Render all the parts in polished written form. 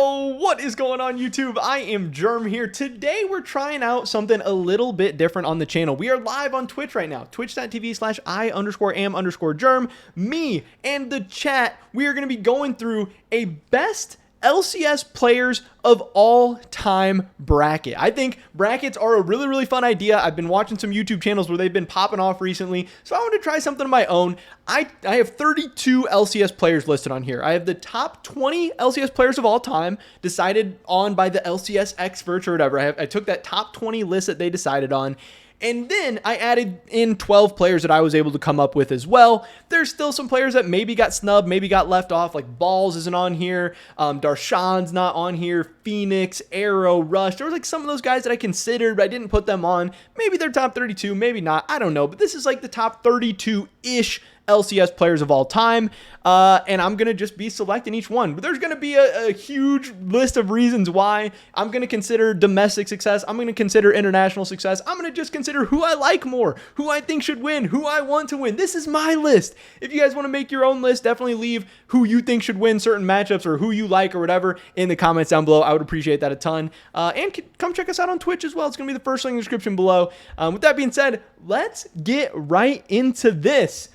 Yo, what is going on YouTube? I am Germ here. Today we're trying out something a little bit different on the channel. We are live on Twitch right now, twitch.tv/I_am_Germ. Me and the chat, we are going to be going through a best LCS players of all time bracket. I think brackets are a really fun idea. I've been watching some YouTube channels where they've been popping off recently, so I wanted to try something of my own. I have 32 LCS players listed on here. I have the top 20 LCS players of all time decided on by the LCS experts or whatever. I took that top 20 list that they decided on. And then I added in 12 players that I was able to come up with as well. There's still some players that maybe got snubbed, maybe got left off, like Balls isn't on here. Darshan's not on here. Phoenix, Arrow, Rush. There was like some of those guys that I considered, but I didn't put them on. Maybe they're top 32, maybe not. I don't know. But this is like the top 32-ish LCS players of all time, and I'm going to just be selecting each one. But there's going to be a huge list of reasons why. I'm going to consider domestic success. I'm going to consider international success. I'm going to just consider who I like more, who I think should win, who I want to win. This is my list. If you guys want to make your own list, definitely leave who you think should win certain matchups or who you like or whatever in the comments down below. I would appreciate that a ton. And come check us out on Twitch as well. It's going to be the first link in the description below. With that being said, let's get right into this.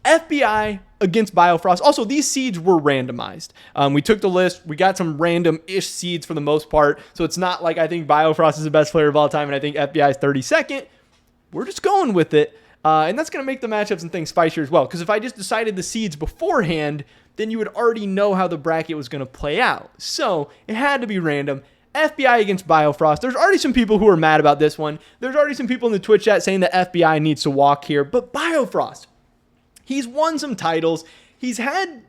FBI against Biofrost. Also, these seeds were randomized. We took the list. We got some random-ish seeds for the most part. So it's not like I think Biofrost is the best player of all time and I think FBI is 32nd. We're just going with it. And that's going to make the matchups and things spicier as well. Because if I just decided the seeds beforehand, then you would already know how the bracket was going to play out. So it had to be random. FBI against Biofrost. There's already some people who are mad about this one. There's already some people in the Twitch chat saying that FBI needs to walk here. But Biofrost, he's won some titles. He's had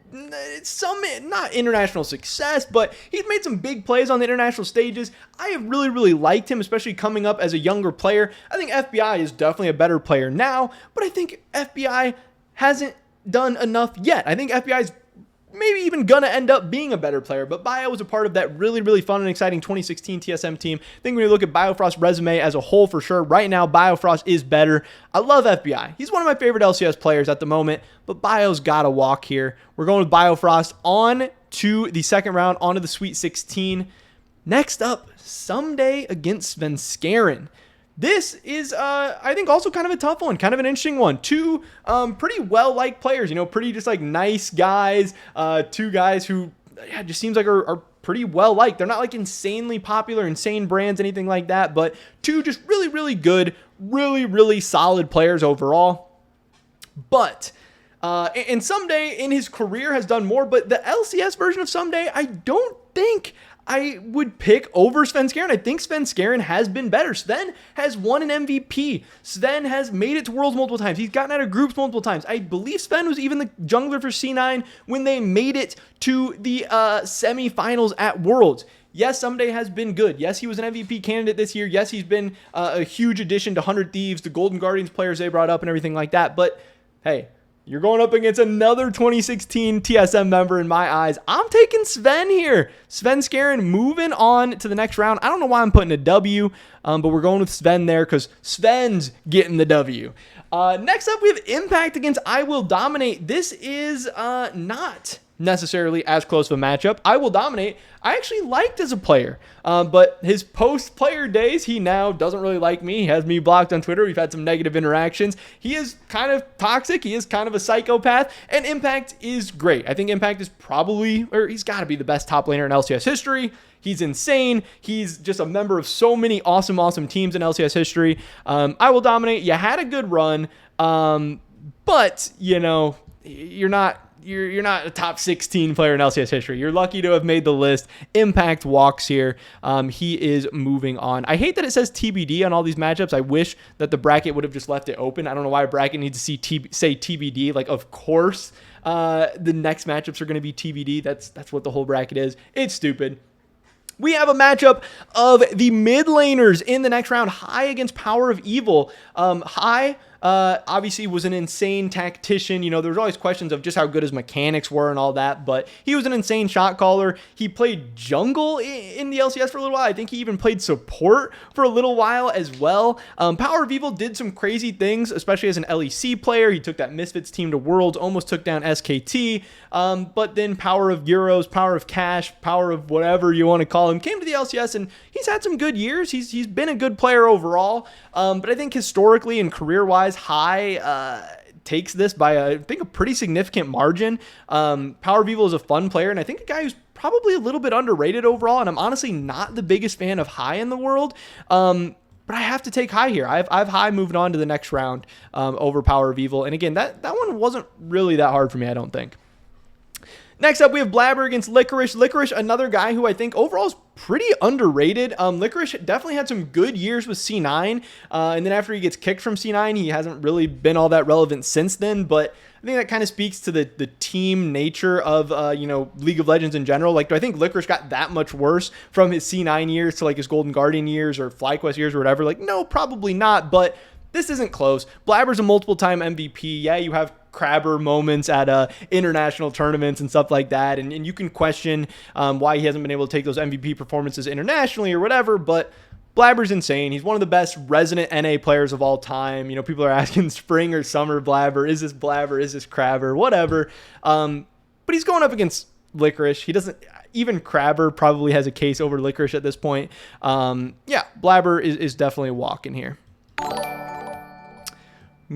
some, not international success, but he's made some big plays on the international stages. I have really liked him, especially coming up as a younger player. I think FBI is definitely a better player now, but I think FBI hasn't done enough yet. I think FBI is maybe even gonna end up being a better player, but Bio was a part of that really fun and exciting 2016 TSM team. I think when you look at Biofrost's resume as a whole, for sure, right now Biofrost is better. I love FBI. He's one of my favorite LCS players at the moment, but Bio's gotta walk here. We're going with Biofrost on to the second round, onto the Sweet 16. Next up, Someday against Sven. This is, I think, also kind of a tough one, kind of an interesting one. Two pretty well-liked players, you know, pretty just like nice guys. Two guys who just seems like are pretty well-liked. They're not like insanely popular, insane brands, anything like that, but two just really good, really solid players overall. But and Someday in his career has done more, but the LCS version of Someday, I don't think I would pick over Sven. I think Sven has been better. Sven has won an MVP. Sven has made it to Worlds multiple times. He's gotten out of groups multiple times. I believe Sven was even the jungler for C9 when they made it to the semifinals at Worlds. Yes, Someday has been good. Yes, he was an MVP candidate this year. Yes, he's been a huge addition to 100 Thieves, the Golden Guardians players they brought up and everything like that. But hey, you're going up against another 2016 TSM member in my eyes. I'm taking Sven here. Sven moving on to the next round. I don't know why I'm putting a W, but we're going with Sven there because Sven's getting the W. Next up, we have Impact against iWilldominate. This is not necessarily as close of a matchup. iWilldominate, I actually liked as a player, but his post-player days, he now doesn't really like me. He has me blocked on Twitter. We've had some negative interactions. He is kind of toxic. He is kind of a psychopath, and Impact is great. I think Impact is probably, or he's got to be the best top laner in LCS history. He's insane. He's just a member of so many awesome teams in LCS history. iWilldominate, you had a good run, but, you know, you're not a top 16 player in LCS history. You're lucky to have made the list. Impact walks here. He is moving on. I hate that it says TBD on all these matchups. I wish that the bracket would have just left it open. I don't know why a bracket needs to say TBD. Like, of course, the next matchups are going to be TBD. That's what the whole bracket is. It's stupid. We have a matchup of the mid laners in the next round. High against Power of Evil. High Obviously was an insane tactician. You know, there's always questions of just how good his mechanics were and all that, but he was an insane shot caller. He played jungle in the LCS for a little while. I think he even played support for a little while as well. Power of Evil did some crazy things, especially as an LEC player. He took that Misfits team to Worlds, almost took down SKT, but then Power of Euros, Power of Cash, Power of whatever you want to call him, came to the LCS, and he's had some good years. He's been a good player overall, but I think historically and career-wise, High takes this by I think a pretty significant margin. Power of Evil is a fun player, and I think a guy who's probably a little bit underrated overall, and I'm honestly not the biggest fan of High in the world, but I have to take High here. I've High moved on to the next round over Power of Evil, and again, that one wasn't really that hard for me, I don't think. Next up, we have Blabber against Licorice. Licorice, another guy who I think overall is pretty underrated. Licorice definitely had some good years with C9, and then after he gets kicked from C9, he hasn't really been all that relevant since then, but I think that kind of speaks to the team nature of, League of Legends in general. Like, do I think Licorice got that much worse from his C9 years to, like, his Golden Guardian years or FlyQuest years or whatever? Like, no, probably not, but this isn't close. Blabber's a multiple-time MVP. Yeah, you have crabber moments at international tournaments and stuff like that, and you can question why he hasn't been able to take those MVP performances internationally or whatever, but Blabber's insane. He's one of the best resident NA players of all time. You know, people are asking spring or summer Blabber, is this Blabber, is this crabber, whatever, but he's going up against Licorice. He doesn't, even crabber probably has a case over Licorice at this point. Yeah, Blabber is definitely a walk in here.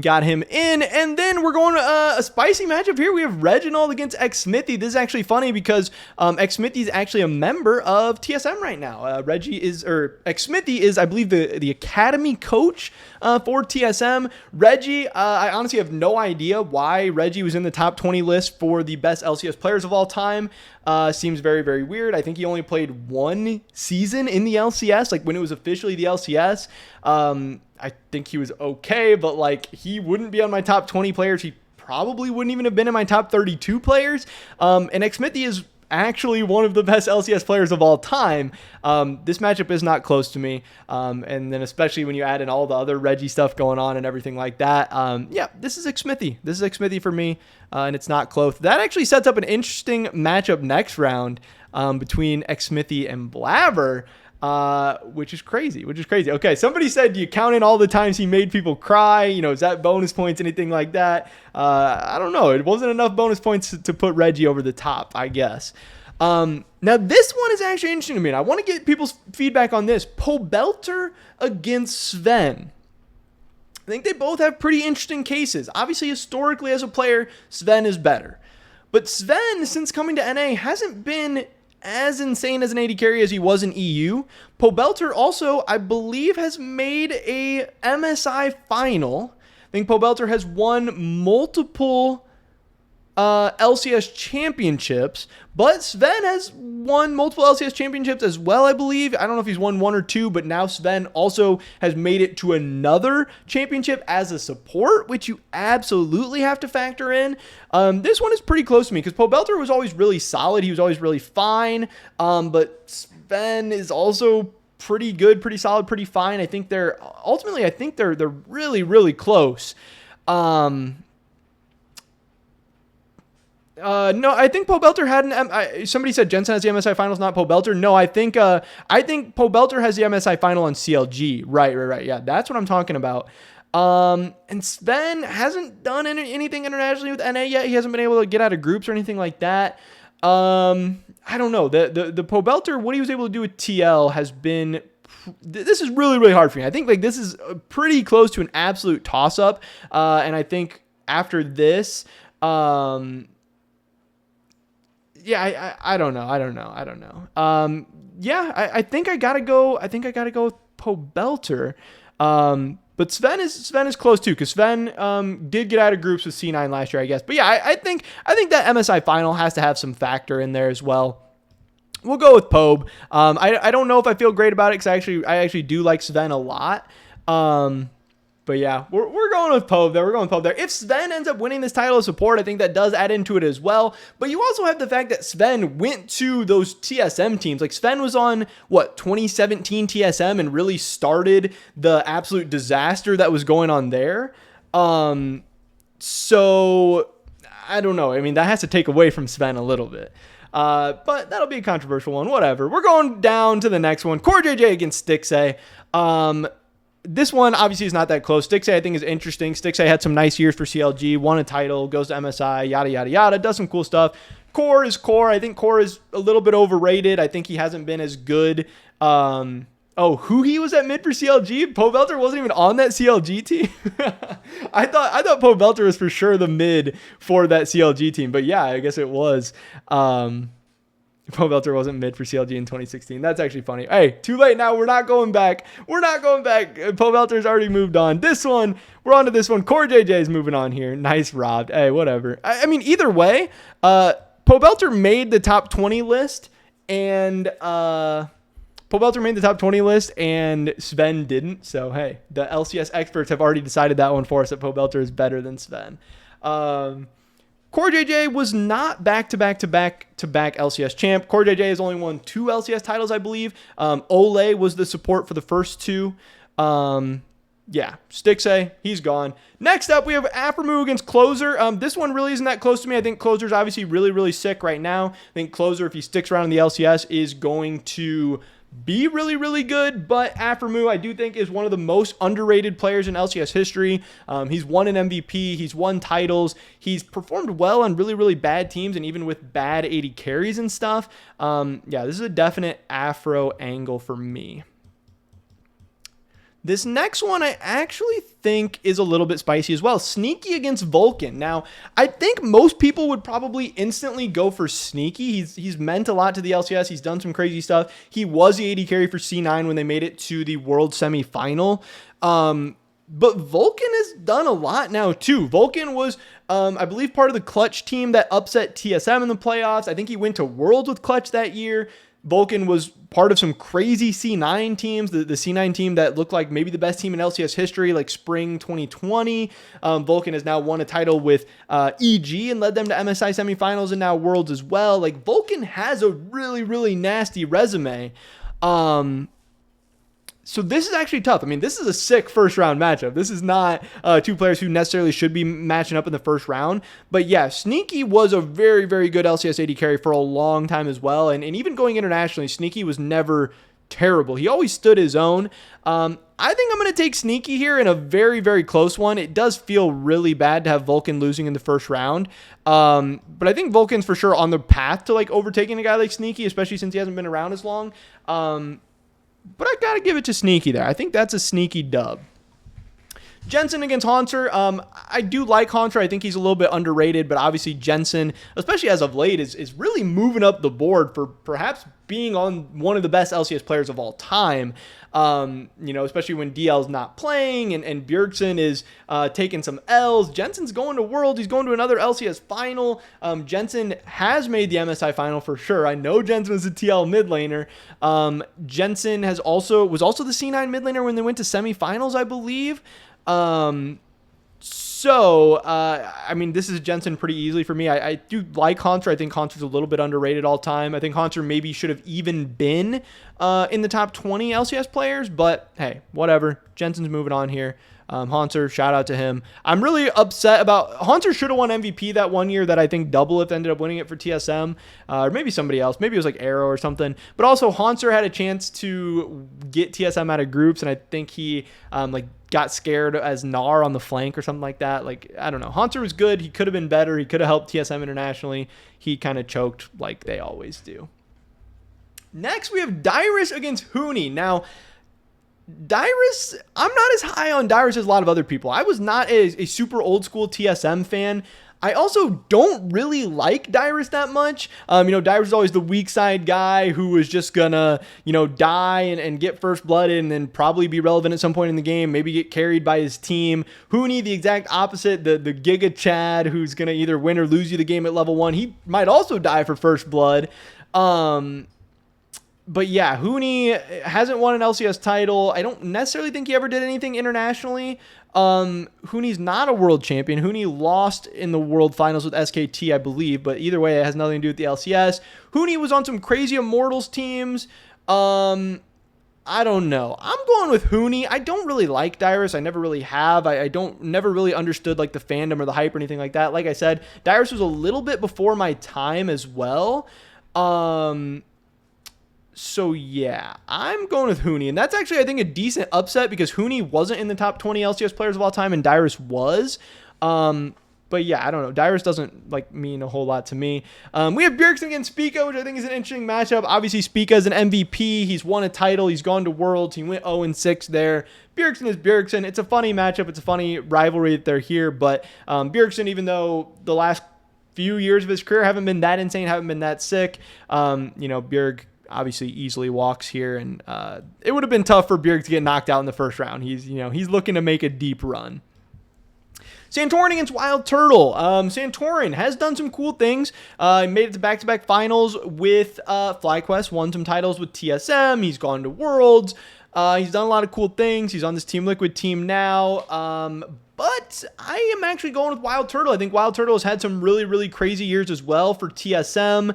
Got him in, and then we're going to a spicy matchup here. We have Reginald against Xmithie. This is actually funny because Xmithie is actually a member of TSM right now. Xmithie is, I believe, the academy coach for TSM. Reggie, I honestly have no idea why Reggie was in the top 20 list for the best LCS players of all time. Seems very, very weird. I think he only played one season in the LCS, like when it was officially the LCS. I think he was okay, but like he wouldn't be on my top 20 players. He probably wouldn't even have been in my top 32 players. And Xmithie is actually one of the best LCS players of all time. This matchup is not close to me. And then especially when you add in all the other Reggie stuff going on and everything like that. Yeah, this is Xmithie. This is Xmithie for me, and it's not close. That actually sets up an interesting matchup next round between Xmithie and Blabber. Which is crazy. Okay, somebody said, do you count in all the times he made people cry? You know, is that bonus points, anything like that? I don't know. It wasn't enough bonus points to put Reggie over the top, I guess. Now, this one is actually interesting to me, and I want to get people's feedback on this. Pobelter against Sven. I think they both have pretty interesting cases. Obviously, historically as a player, Sven is better. But Sven, since coming to NA, hasn't been as insane as an AD carry as he was in EU. Pobelter also, I believe, has made a MSI final. I think Pobelter has won multiple LCS championships, but Sven has won multiple LCS championships as well, I believe. I don't know if he's won one or two, but now Sven also has made it to another championship as a support, which you absolutely have to factor in. This one is pretty close to me because Pobelter was always really solid. He was always really fine, but Sven is also pretty good, pretty solid, pretty fine. I think they're really, really close. No, I think Pobelter had somebody said Jensen has the MSI finals, not Pobelter. No, I think Pobelter has the MSI final on CLG. Right. Yeah, that's what I'm talking about. And Sven hasn't done anything internationally with NA yet. He hasn't been able to get out of groups or anything like that. I don't know. The Pobelter, what he was able to do with TL has been. This is really, really hard for me. I think like this is pretty close to an absolute toss up. And I think after this, yeah, I don't know. Yeah, I think I gotta go with Pobelter. But Sven is close too, because Sven did get out of groups with C9 last year, I guess. But yeah, I think that MSI final has to have some factor in there as well. We'll go with Pob. I don't know if I feel great about it because I actually do like Sven a lot. But yeah, we're going with Pob there. If Sven ends up winning this title of support, I think that does add into it as well. But you also have the fact that Sven went to those TSM teams. Like Sven was on, 2017 TSM and really started the absolute disaster that was going on there. So I don't know. I mean, that has to take away from Sven a little bit. But that'll be a controversial one. Whatever. We're going down to the next one. CoreJ against Stixxay. This one obviously is not that close. Stixxay, I think, is interesting. Stixxay had some nice years for CLG, won a title, goes to MSI, yada, yada, yada, does some cool stuff. Core is Core. I think Core is a little bit overrated. I think he hasn't been as good. Huni was at mid for CLG. Pobelter wasn't even on that CLG team. I thought Pobelter was for sure the mid for that CLG team. But yeah, I guess it was. Pobelter wasn't mid for CLG in 2016. That's actually funny. Hey, too late now. We're not going back. Pobelter's already moved on. We're on to this one. CoreJ is moving on here. Nice robbed. Hey, whatever. I mean, either way, Pobelter made the top 20 list and Sven didn't. So, hey, the LCS experts have already decided that one for us, that Pobelter is better than Sven. CoreJ was not back-to-back LCS champ. CoreJ has only won 2 LCS titles, I believe. Ole was the support for the first 2. Stixxay, he's gone. Next up, we have Aphromoo against Closer. This one really isn't that close to me. I think Closer's obviously really, really sick right now. I think Closer, if he sticks around in the LCS, is going to be really, really good, but Aphromoo, I do think, is one of the most underrated players in LCS history. He's won an MVP, he's won titles, he's performed well on really, really bad teams, and even with bad AD carries and stuff. This is a definite Aphro angle for me. This next one I actually think is a little bit spicy as well. Sneaky against Vulcan. Now, I think most people would probably instantly go for Sneaky. He's meant a lot to the LCS. He's done some crazy stuff. He was the AD carry for C9 when they made it to the World Semi-Final. But Vulcan has done a lot now too. Vulcan was, I believe, part of the Clutch team that upset TSM in the playoffs. I think he went to Worlds with Clutch that year. Vulcan was part of some crazy C9 teams, the C9 team that looked like maybe the best team in LCS history, like spring 2020. Vulcan has now won a title with EG and led them to MSI semifinals and now Worlds as well. Like, Vulcan has a really, really nasty resume. So this is actually tough. I mean, this is a sick first round matchup. This is not 2 players who necessarily should be matching up in the first round. But yeah, Sneaky was a very, very good LCS AD carry for a long time as well. And even going internationally, Sneaky was never terrible. He always stood his own. I think I'm going to take Sneaky here in a very, very close one. It does feel really bad to have Vulcan losing in the first round. But I think Vulcan's for sure on the path to like overtaking a guy like Sneaky, especially since he hasn't been around as long. But I got to give it to Sneaky there. I think that's a sneaky dub. Jensen against Haunter. I do like Haunter. I think he's a little bit underrated, but obviously Jensen, especially as of late, is really moving up the board for perhaps being on one of the best LCS players of all time. Especially when DL's not playing and Bjergsen is taking some L's. Jensen's going to World. He's going to another LCS final. Jensen has made the MSI final for sure. I know Jensen was a TL mid laner. Jensen was also the C9 mid laner when they went to semifinals, I believe. This is Jensen pretty easily for me. I do like Contra. I think Contra's a little bit underrated all time. I think Contra maybe should have even been in the top 20 LCS players, but hey, whatever. Jensen's moving on here. Haunter, shout out to him. I'm really upset about Haunter. Should have won MVP that one year that I think Doublelift ended up winning it for TSM, or maybe somebody else. Maybe it was like Arrow or something. But also Haunter had a chance to get TSM out of groups, and I think he got scared as Gnar on the flank or something like that. Like, I don't know. Haunter was good. He could have been better. He could have helped TSM internationally. He kind of choked like they always do. Next, we have Dyrus against Huni. Now, Dyrus, I'm not as high on Dyrus as a lot of other people. I was not a super old school TSM fan. I also don't really like Dyrus that much. Dyrus is always the weak side guy who was just gonna, die and get first blood and then probably be relevant at some point in the game, maybe get carried by his team. Huni, the exact opposite, the Giga Chad who's gonna either win or lose you the game at level 1. He might also die for first blood. But yeah, Huni hasn't won an LCS title. I don't necessarily think he ever did anything internationally. Huni's not a world champion. Huni lost in the world finals with SKT, I believe, but either way, it has nothing to do with the LCS. Huni was on some crazy Immortals teams. I don't know. I'm going with Huni. I don't really like Dyrus. I never really have. I never really understood like the fandom or the hype or anything like that. Like I said, Dyrus was a little bit before my time as well. So yeah, I'm going with Huni, and that's actually I think a decent upset because Huni wasn't in the top 20 LCS players of all time, and Dyrus was. But yeah, I don't know. Dyrus doesn't like mean a whole lot to me. We have Bjergsen against Spica, which I think is an interesting matchup. Obviously, Spica is an MVP. He's won a title. He's gone to Worlds. He went 0-6 there. Bjergsen is Bjergsen. It's a funny matchup. It's a funny rivalry that they're here. But Bjergsen, even though the last few years of his career haven't been that insane, haven't been that sick, Bjerg obviously easily walks here, and it would have been tough for Bjerg to get knocked out in the first round. He's looking to make a deep run. Santorini against WildTurtle. Santorin has done some cool things. He made it to back-to-back finals with FlyQuest, won some titles with TSM. He's gone to Worlds. He's done a lot of cool things. He's on this Team Liquid team now. But I am actually going with WildTurtle. I think WildTurtle has had some really, really crazy years as well for TSM.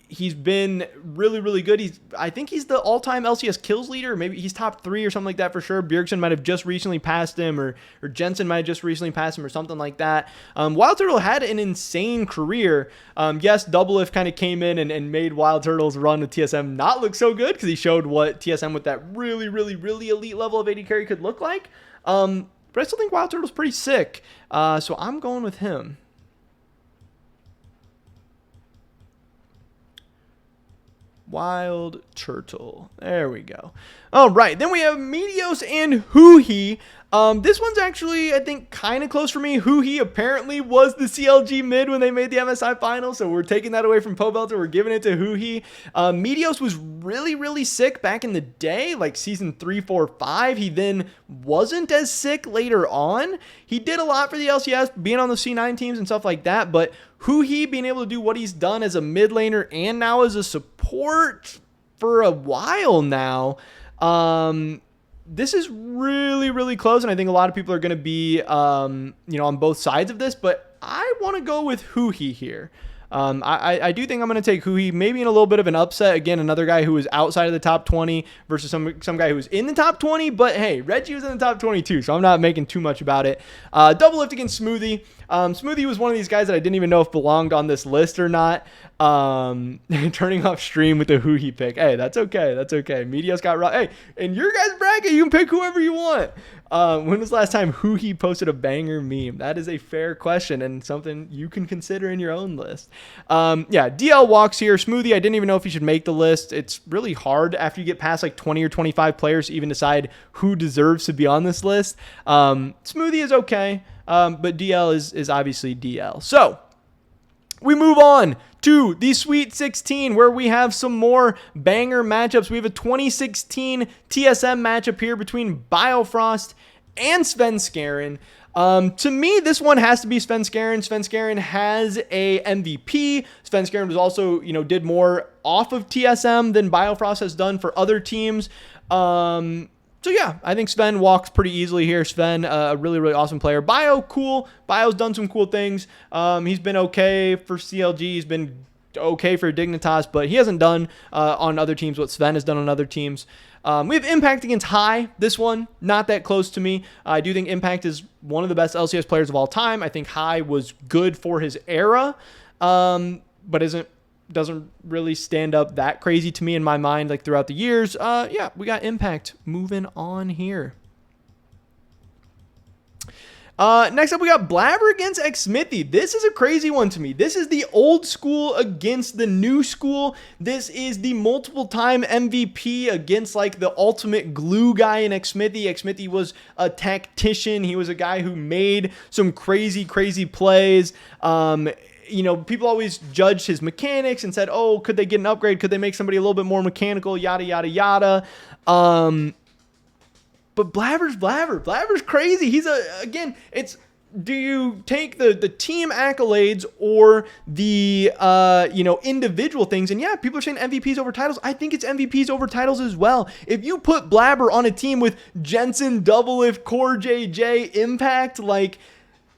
He's been really, really good. I think he's the all-time LCS kills leader. Maybe he's top 3 or something like that for sure. Bjergsen might have just recently passed him, or Jensen might have just recently passed him or something like that. WildTurtle had an insane career. Yes, Doublelift kind of came in and made WildTurtle's run with TSM not look so good because he showed what TSM with that really, really, really elite level of AD carry could look like. But I still think WildTurtle's pretty sick. So I'm going with him. WildTurtle. There we go. All right. Then we have Meteos and Huni. This one's actually, I think, kind of close for me. Huni apparently was the CLG mid when they made the MSI final, so we're taking that away from Pobelter. We're giving it to Huni. Meteos was really, really sick back in the day, like season 3, 4, 5. He then wasn't as sick later on. He did a lot for the LCS, being on the C9 teams and stuff like that, but Huni being able to do what he's done as a mid laner and now as a support for a while now, this is really, really close, and I think a lot of people are going to be, on both sides of this, but I want to go with Huni here. I do think I'm going to take Huni, maybe in a little bit of an upset. Again, another guy who was outside of the top 20 versus some guy who was in the top 20, but hey, Reggie was in the top 22, so I'm not making too much about it. Doublelift against Xmithie. Xmithie was one of these guys that I didn't even know if belonged on this list or not. Turning off stream with the Huni pick. Hey, that's okay. That's okay. Meteos got right. Hey, in your guys' bracket, you can pick whoever you want. When was the last time Huni posted a banger meme? That is a fair question and something you can consider in your own list. Yeah, DL walks here. Xmithie, I didn't even know if he should make the list. It's really hard after you get past like 20 or 25 players to even decide who deserves to be on this list. Xmithie is okay, but DL is obviously DL. So we move on to the Sweet 16, where we have some more banger matchups. We have a 2016 TSM matchup here between Biofrost and Sven. To me, this one has to be Sven. Sven has a MVP. Sven was also, did more off of TSM than Biofrost has done for other teams. So yeah, I think Sven walks pretty easily here. Sven, a really, really awesome player. Bio, cool. Bio's done some cool things. He's been okay for CLG. He's been okay for Dignitas, but he hasn't done on other teams what Sven has done on other teams. We have Impact against High. This one, not that close to me. I do think Impact is one of the best LCS players of all time. I think High was good for his era, but doesn't really stand up that crazy to me in my mind, like throughout the years. Yeah, we got Impact moving on here. Next up, we got Blabber against Xmithie. This is a crazy one to me. This is the old school against the new school. This is the multiple-time MVP against like the ultimate glue guy in Xmithie. Xmithie was a tactician. He was a guy who made some crazy, crazy plays. People always judged his mechanics and said, oh, could they get an upgrade? Could they make somebody a little bit more mechanical? Yada, yada, yada. But Blabber's Blabber. Blabber's crazy. He's do you take the team accolades or the, individual things? And yeah, people are saying MVPs over titles. I think it's MVPs over titles as well. If you put Blabber on a team with Jensen, Doublelift, CoreJ, Impact, like,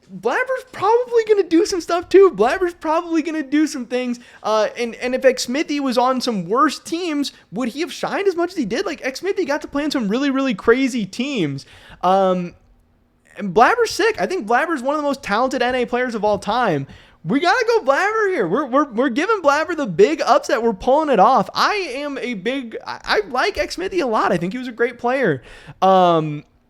Blabber's probably going to do some stuff too. Blabber's probably going to do some things. And if Xmithie was on some worse teams, would he have shined as much as he did? Like, Xmithie got to play on some really, really crazy teams. And Blabber's sick. I think Blabber's one of the most talented NA players of all time. We got to go Blabber here. We're giving Blabber the big upset. We're pulling it off. I like Xmithie a lot. I think he was a great player.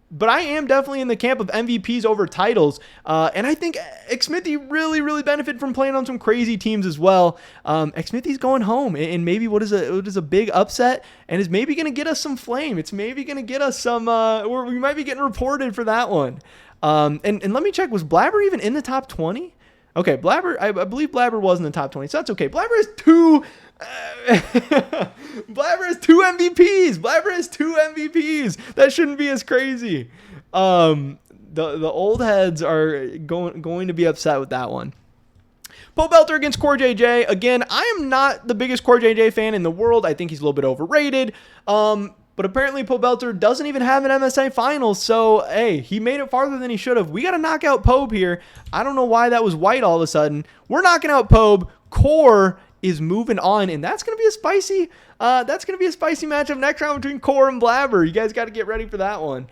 But I am definitely in the camp of MVPs over titles. And I think Xmithie really, really benefited from playing on some crazy teams as well. Xmithie's going home. And maybe what is a big upset and is maybe going to get us some flame. It's maybe going to get us some, we might be getting reported for that one. And let me check, was Blabber even in the top 20? Okay, Blabber, I believe Blabber was in the top 20, so that's okay. Blabber has two MVPs. Blabber has 2 MVPs. That shouldn't be as crazy. The old heads are going to be upset with that one. Pobelter against CoreJ. Again, I am not the biggest CoreJ fan in the world. I think he's a little bit overrated. But apparently Pobelter doesn't even have an MSI finals, so hey, he made it farther than he should have. We got to knock out Pobe here. I don't know why that was white all of a sudden. We're knocking out Pobe. Core is moving on, and that's gonna be a spicy matchup next round between Core and Blabber. You guys got to get ready for that one.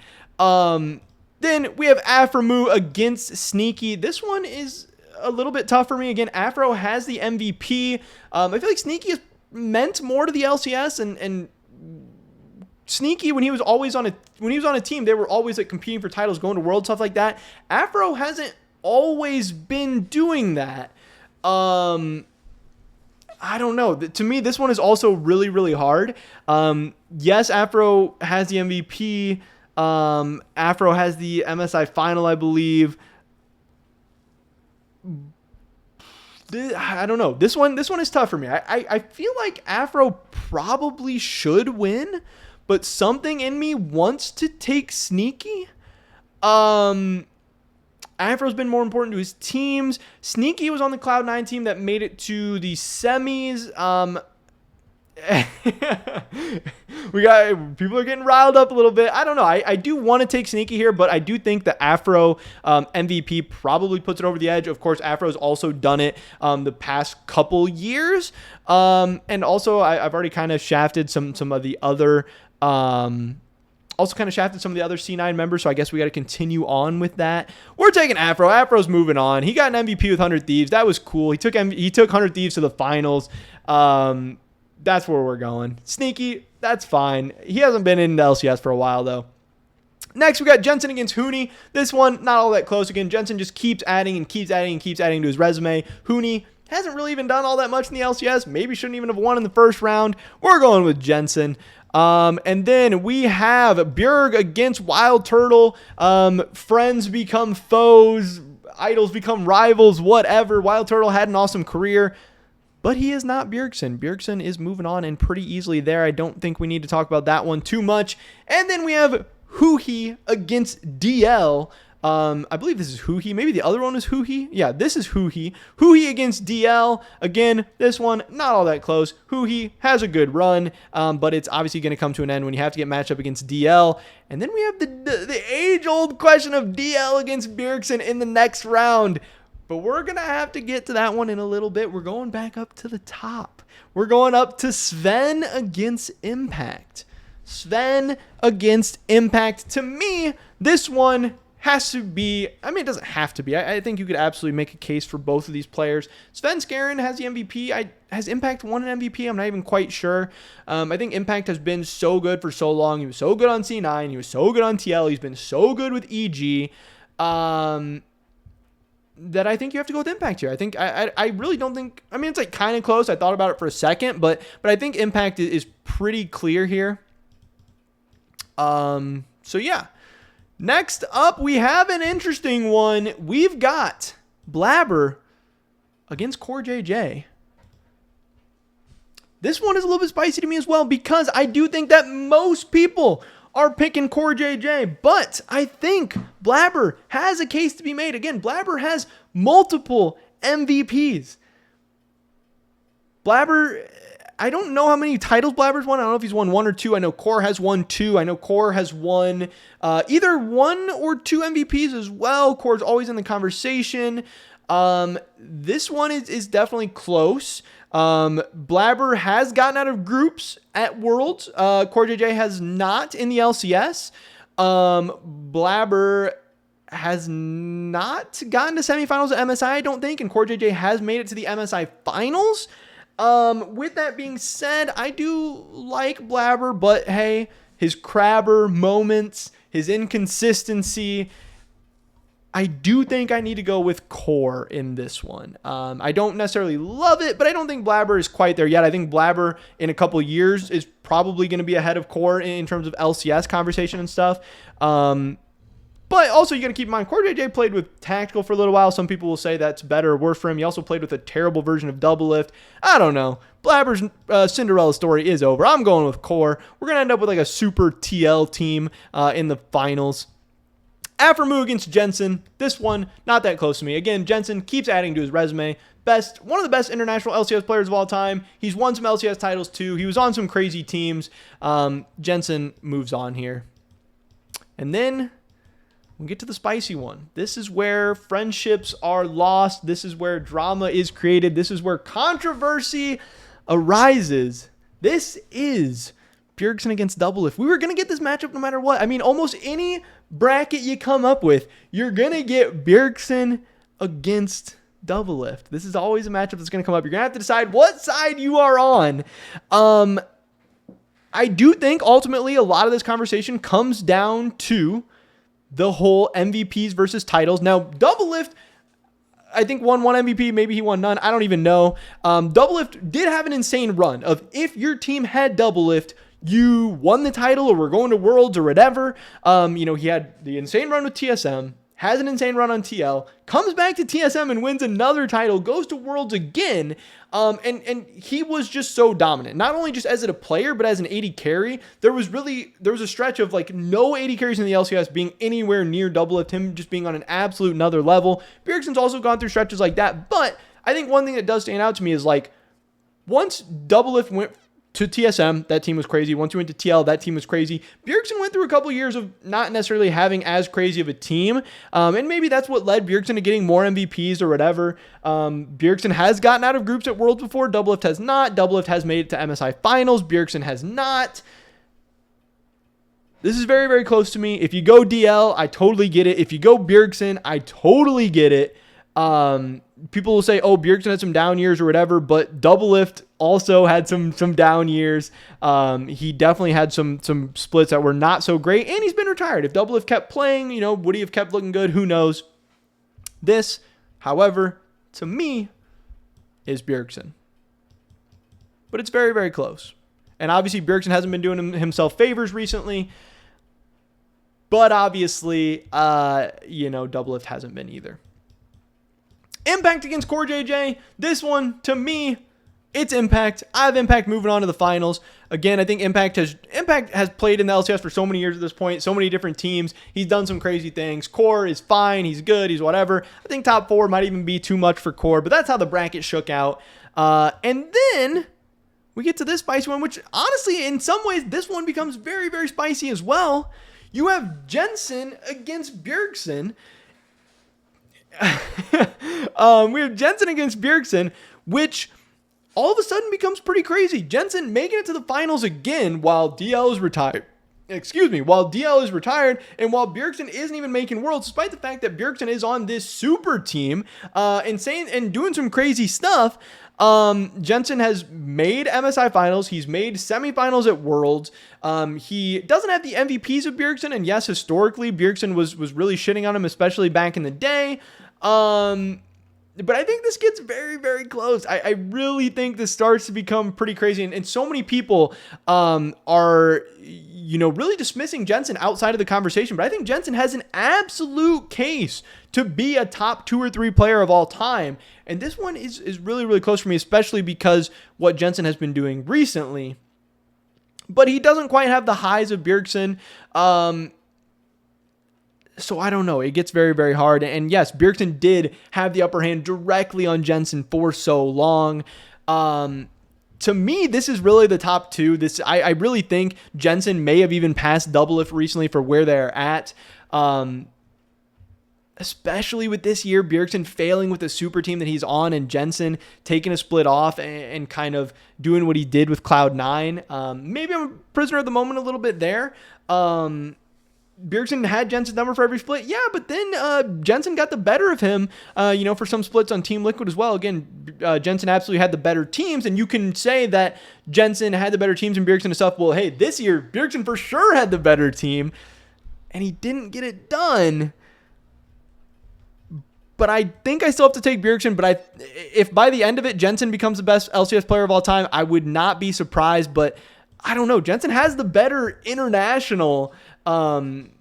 Then we have Afromu against Sneaky. This one is a little bit tough for me. Again, Afro has the MVP. I feel like Sneaky is meant more to the LCS, and Sneaky, when he was on a team, they were always like competing for titles, going to World, stuff like that. Afro hasn't always been doing that. I don't know. To me, this one is also really, really hard. Yes, Afro has the MVP. Afro has the MSI final, I believe. I don't know. This one is tough for me. I feel like Afro probably should win, but something in me wants to take Sneaky. Afro's been more important to his teams. Sneaky was on the Cloud9 team that made it to the semis. People are getting riled up a little bit. I don't know. I do want to take Sneaky here, but I do think the Afro MVP probably puts it over the edge. Of course, Afro's also done it the past couple years. And also, I've already kind of shafted some of the other C9 members, so I guess we got to continue on with that. We're taking Afro. Afro's moving on. He got an MVP with 100 Thieves. That was cool. He took 100 Thieves to the finals. That's where we're going. Sneaky, that's fine. He hasn't been in the LCS for a while, though. Next, we got Jensen against Huni. This one, not all that close. Again, Jensen just keeps adding and keeps adding and keeps adding to his resume. Huni hasn't really even done all that much in the LCS. Maybe shouldn't even have won in the first round. We're going with Jensen. And then we have Bjerg against WildTurtle. Friends become foes. Idols become rivals. Whatever. WildTurtle had an awesome career, but he is not Bjergsen. Bjergsen is moving on and pretty easily there. I don't think we need to talk about that one too much. And then we have Huni against DL. I believe this is Huni. Maybe the other one is Huni. Yeah, this is Huni. Huni against DL. Again, this one, not all that close. Huni has a good run, but it's obviously going to come to an end when you have to get matched up against DL. And then we have the age-old question of DL against Bjergsen in the next round. But we're going to have to get to that one in a little bit. We're going back up to the top. We're going up to Sven against Impact. Sven against Impact. To me, this one has to be, I mean, it doesn't have to be. I think you could absolutely make a case for both of these players. Sven Skaren has the MVP. Has Impact won an MVP? I'm not even quite sure. I think Impact has been so good for so long. He was so good on C9. He was so good on TL. He's been so good with EG. That I think you have to go with Impact here. I think I really don't think, I mean, it's like kind of close. I thought about it for a second, but I think Impact is pretty clear here. So yeah. Next up, we have an interesting one. We've got Blabber against CoreJ. This one is a little bit spicy to me as well, because I do think that most people are picking CoreJ, but I think Blabber has a case to be made. Again, Blabber has multiple MVPs. Blabber I don't know how many titles Blabber's won. I don't know if he's won 1 or 2. I know Core has won 2. I know Core has won either 1 or 2 MVPs as well. Core's always in the conversation. This one is definitely close. Blabber has gotten out of groups at Worlds. CoreJ has not in the LCS. Blabber has not gotten to semifinals at MSI, I don't think, and CoreJ has made it to the MSI finals. With that being said, I do like Blabber, but hey, his crabber moments, his inconsistency, I do think I need to go with Core in this one. I don't necessarily love it, but I don't think Blabber is quite there yet. I think Blabber in a couple years is probably going to be ahead of Core in terms of LCS conversation and stuff. But also, you got to keep in mind, CoreJ played with Tactical for a little while. Some people will say that's better or worse for him. He also played with a terrible version of Doublelift. I don't know. Blabber's Cinderella story is over. I'm going with Core. We're going to end up with like a super TL team in the finals. Aphromoo against Jensen. This one, not that close to me. Again, Jensen keeps adding to his resume. One of the best international LCS players of all time. He's won some LCS titles too. He was on some crazy teams. Jensen moves on here. And then we get to the spicy one. This is where friendships are lost. This is where drama is created. This is where controversy arises. This is Bjergsen against Doublelift. We were going to get this matchup no matter what. I mean, almost any bracket you come up with, you're going to get Bjergsen against Doublelift. This is always a matchup that's going to come up. You're going to have to decide what side you are on. I do think ultimately a lot of this conversation comes down to the whole MVPs versus titles. Now, Doublelift, I think won 1 MVP. Maybe he won none. I don't even know. Doublelift did have an insane run of if your team had Doublelift, you won the title or were going to Worlds or whatever. He had the insane run with TSM, has an insane run on TL, comes back to TSM and wins another title, goes to Worlds again. And he was just so dominant, not only just as a player, but as an AD carry. There was a stretch of like no AD carries in the LCS being anywhere near Doublelift, him just being on an absolute another level. Bjergsen's also gone through stretches like that. But I think one thing that does stand out to me is like once Doublelift went to TSM, that team was crazy. Once he went to TL, that team was crazy. Bjergsen went through a couple years of not necessarily having as crazy of a team. And maybe that's what led Bjergsen to getting more MVPs or whatever. Bjergsen has gotten out of groups at Worlds before. Doublelift has not. Doublelift has made it to MSI finals. Bjergsen has not. This is very, very close to me. If you go DL, I totally get it. If you go Bjergsen, I totally get it. People will say, oh, Bjergsen had some down years or whatever, but Doublelift also had some down years. He definitely had some splits that were not so great, and he's been retired. If Doublelift kept playing, would he have kept looking good? Who knows? This, however, to me, is Bjergsen. But it's very, very close. And obviously, Bjergsen hasn't been doing himself favors recently. But obviously, Doublelift hasn't been either. Impact against CoreJ. This one, to me, it's Impact. I have Impact moving on to the finals. Again, I think Impact has played in the LCS for so many years at this point, so many different teams. He's done some crazy things. Core is fine. He's good. He's whatever. I think top 4 might even be too much for Core, but that's how the bracket shook out. And then we get to this spicy one, which honestly, in some ways, this one becomes very, very spicy as well. You have Jensen against Bjergsen. We have Jensen against Bjergsen, which all of a sudden becomes pretty crazy. Jensen making it to the finals again while DL is retired. While DL is retired and while Bjergsen isn't even making Worlds, despite the fact that Bjergsen is on this super team, and doing some crazy stuff. Jensen has made MSI finals. He's made semifinals at Worlds. He doesn't have the MVPs of Bjergsen, and yes, historically, Bjergsen was really shitting on him, especially back in the day. But I think this gets very, very close. I really think this starts to become pretty crazy. And so many people are, really dismissing Jensen outside of the conversation. But I think Jensen has an absolute case to be a top 2 or 3 player of all time. And this one is really, really close for me, especially because what Jensen has been doing recently. But he doesn't quite have the highs of Bjergsen. So I don't know. It gets very, very hard. And yes, Bjergsen did have the upper hand directly on Jensen for so long. to me, this is really the top two. I really think Jensen may have even passed Doublelift recently for where they're at. Especially with this year, Bjergsen failing with the super team that he's on and Jensen taking a split off and kind of doing what he did with Cloud9. Maybe I'm a prisoner of the moment a little bit there. Bjergsen had Jensen's number for every split. Yeah, but then Jensen got the better of him, for some splits on Team Liquid as well. Again, Jensen absolutely had the better teams, and you can say that Jensen had the better teams and Bjergsen and stuff. Well, hey, this year, Bjergsen for sure had the better team, and he didn't get it done. But I think I still have to take Bjergsen. But if by the end of it, Jensen becomes the best LCS player of all time, I would not be surprised. But I don't know. Jensen has the better international record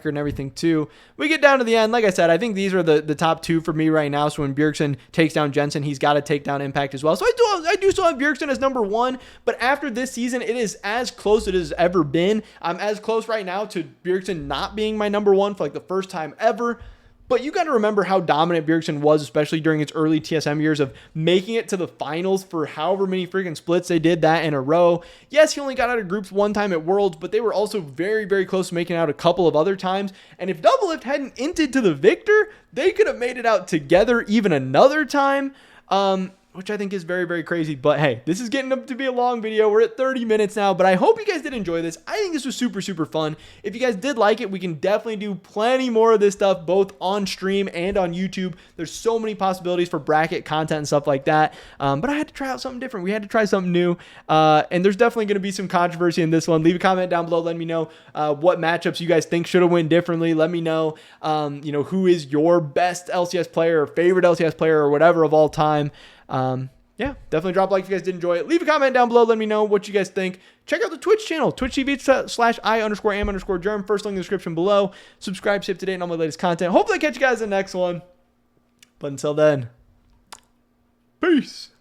and everything too. We get down to the end. Like I said, I think these are the top two for me right now. So when Bjergsen takes down Jensen, he's got to take down Impact as well. So I do still have Bjergsen as number one, but after this season, it is as close as it has ever been. I'm as close right now to Bjergsen not being my number one for like the first time ever. But you got to remember how dominant Bjergsen was, especially during its early TSM years of making it to the finals for however many freaking splits they did that in a row. Yes, he only got out of groups one time at Worlds, but they were also very, very close to making out a couple of other times. And if Doublelift hadn't inted to the victor, they could have made it out together even another time. Which I think is very, very crazy. But hey, this is getting up to be a long video. We're at 30 minutes now, but I hope you guys did enjoy this. I think this was super, super fun. If you guys did like it, we can definitely do plenty more of this stuff, both on stream and on YouTube. There's so many possibilities for bracket content and stuff like that. But I had to try out something different. We had to try something new. And there's definitely going to be some controversy in this one. Leave a comment down below. Let me know what matchups you guys think should have went differently. Let me know, who is your best LCS player or favorite LCS player or whatever of all time. Yeah, definitely drop a like if you guys did enjoy it. Leave a comment down below. Let me know what you guys think. Check out the Twitch channel, twitch.tv/I_am_germ. First link in the description below. Subscribe, stay up to date on all my latest content. Hopefully I catch you guys in the next one. But until then, peace.